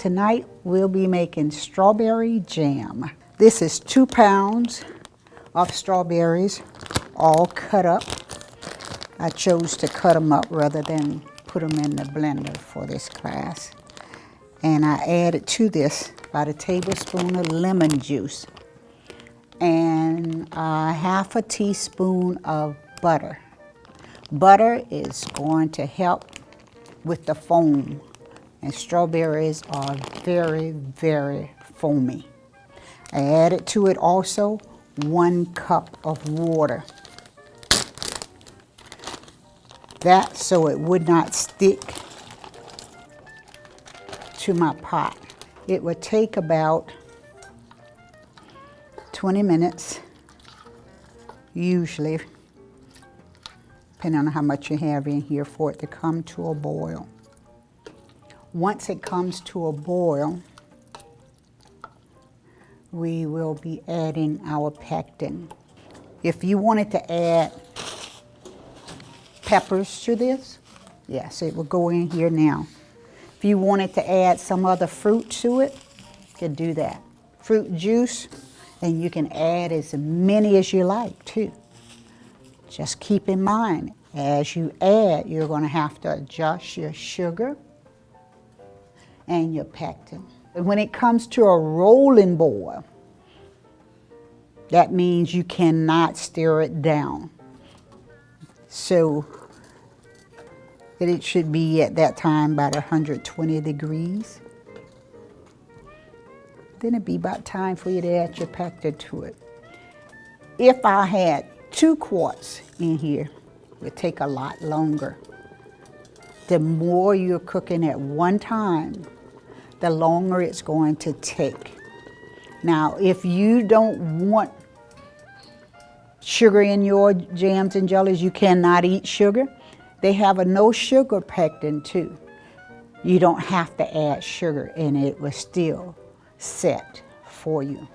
tonight we'll be making strawberry jam. This is 2 pounds of strawberries, all cut up. I chose to cut them up rather than put them in the blender for this class. And I added to this about a tablespoon of lemon juice and half a teaspoon of butter. Butter is going to help with the foam, and strawberries are very, very foamy. I added to it also 1 cup of water. That so it would not stick to my pot. It would take about 20 minutes, usually, depending on how much you have in here, for it to come to a boil. Once it comes to a boil, we will be adding our pectin. If you wanted to add peppers to this, yes, it will go in here now. If you wanted to add some other fruit to it, you can do that. Fruit juice, and you can add as many as you like too. Just keep in mind, as you add, you're going to have to adjust your sugar and your pectin. When it comes to a rolling boil, that means you cannot stir it down. So it should be at that time about 120 degrees. Then it'd be about time for you to add your pectin to it. If I had 2 quarts in here, it would take a lot longer. The more you're cooking at one time, the longer it's going to take. Now, if you don't want sugar in your jams and jellies, you cannot eat sugar, they have a no sugar pectin too. You don't have to add sugar and it will still set for you.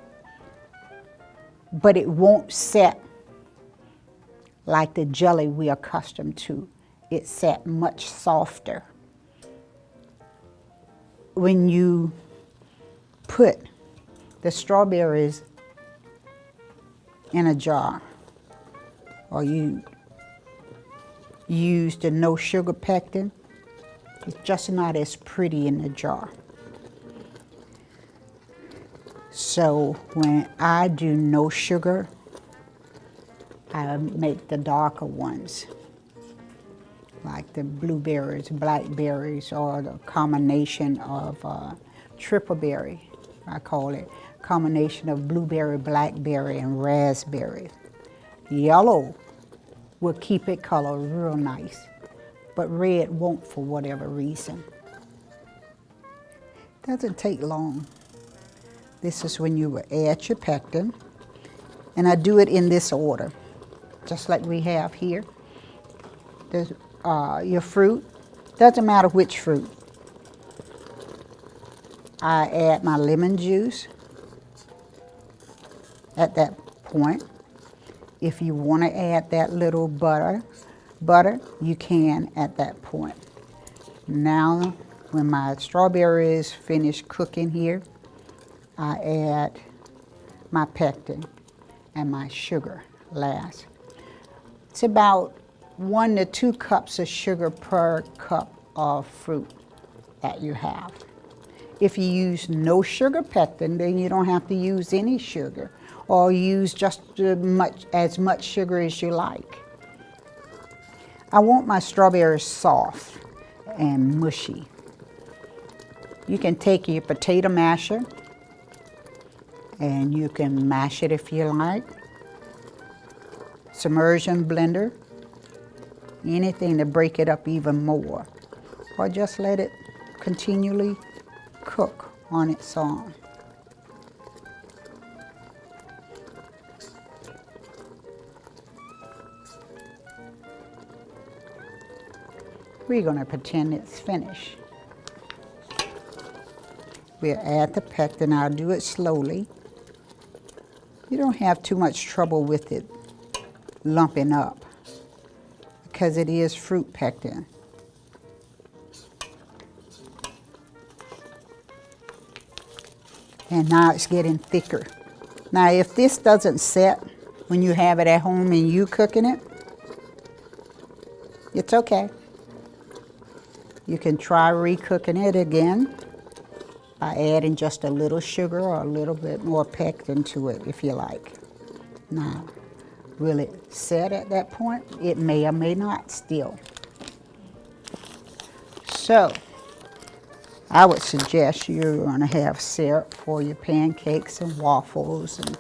But it won't set like the jelly we're accustomed to. It's set much softer. When you put the strawberries in a jar, or you use the no sugar pectin, it's just not as pretty in the jar. So when I do no sugar, I make the darker ones, like the blueberries, blackberries, or the combination of triple berry, I call it, combination of blueberry, blackberry, and raspberry. Yellow will keep it colored real nice, but red won't for whatever reason. Doesn't take long. This is when you will add your pectin, and I do it in this order, just like we have here. There's your fruit, doesn't matter which fruit. I add my lemon juice at that point. If you want to add that little butter, you can at that point. Now, when my strawberries finish cooking here, I add my pectin and my sugar last. It's about 1 to 2 cups of sugar per cup of fruit that you have. If you use no sugar pectin, then you don't have to use any sugar, or use just as much sugar as you like. I want my strawberries soft and mushy. You can take your potato masher and you can mash it if you like. Submersion blender, anything to break it up even more, or just let it continually cook on its own. We're going to pretend it's finished. We'll add the pectin. I'll do it slowly. You don't have too much trouble with it lumping up because it is fruit pectin. And now it's getting thicker. Now if this doesn't set when you have it at home and you cooking it, it's okay. You can try re-cooking it again by adding just a little sugar or a little bit more pectin to it if you like. Now, will it set at that point? It may or may not still. So, I would suggest you're going to have syrup for your pancakes and waffles and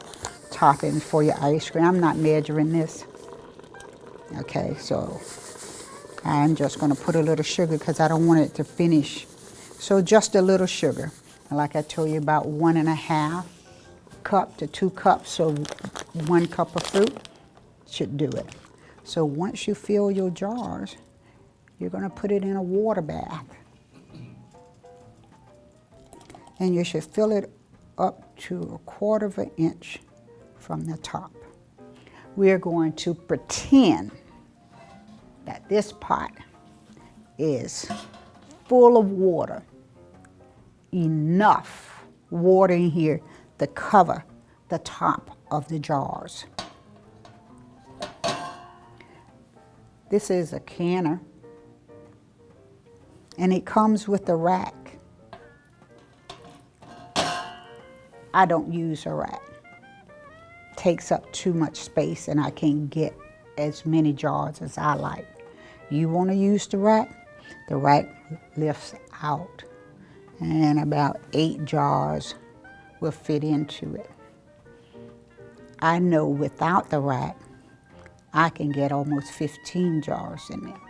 toppings for your ice cream. I'm not measuring this. Okay, so I'm just going to put a little sugar because I don't want it to finish. So just a little sugar. And like I told you, about 1.5 cup to 2 cups of 1 cup of fruit should do it. So once you fill your jars, you're going to put it in a water bath. And you should fill it up to 1/4 of an inch from the top. We're going to pretend that this pot is full of water, enough water in here to cover the top of the jars. This is a canner, and it comes with a rack. I don't use a rack. It takes up too much space and I can't get as many jars as I like. You want to use the rack lifts out and about 8 jars will fit into it. I know without the rack, I can get almost 15 jars in there.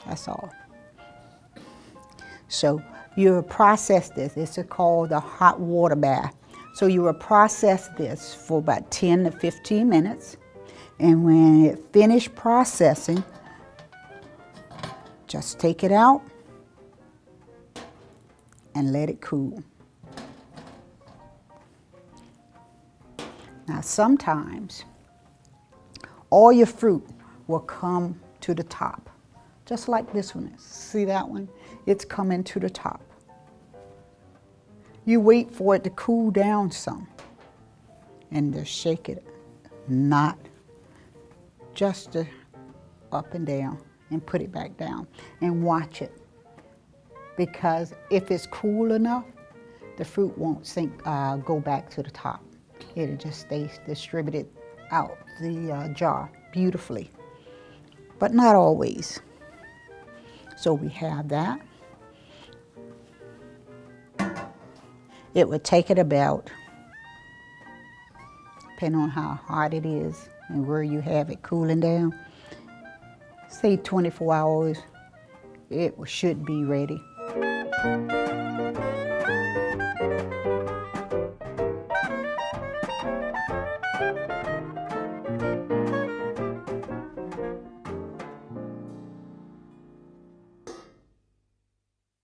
That's all. So you will process this. This is called the hot water bath. So you will process this for about 10 to 15 minutes. And when it finished processing, just take it out and let it cool. Now sometimes all your fruit will come to the top, just like this one is. See that one? It's coming to the top. You wait for it to cool down some and just shake it, not just up and down, and put it back down and watch it. Because if it's cool enough, the fruit won't go back to the top. It'll just stay distributed out the jar beautifully, but not always. So we have that. It would take it about, depending on how hot it is and where you have it cooling down, say 24 hours, it should be ready.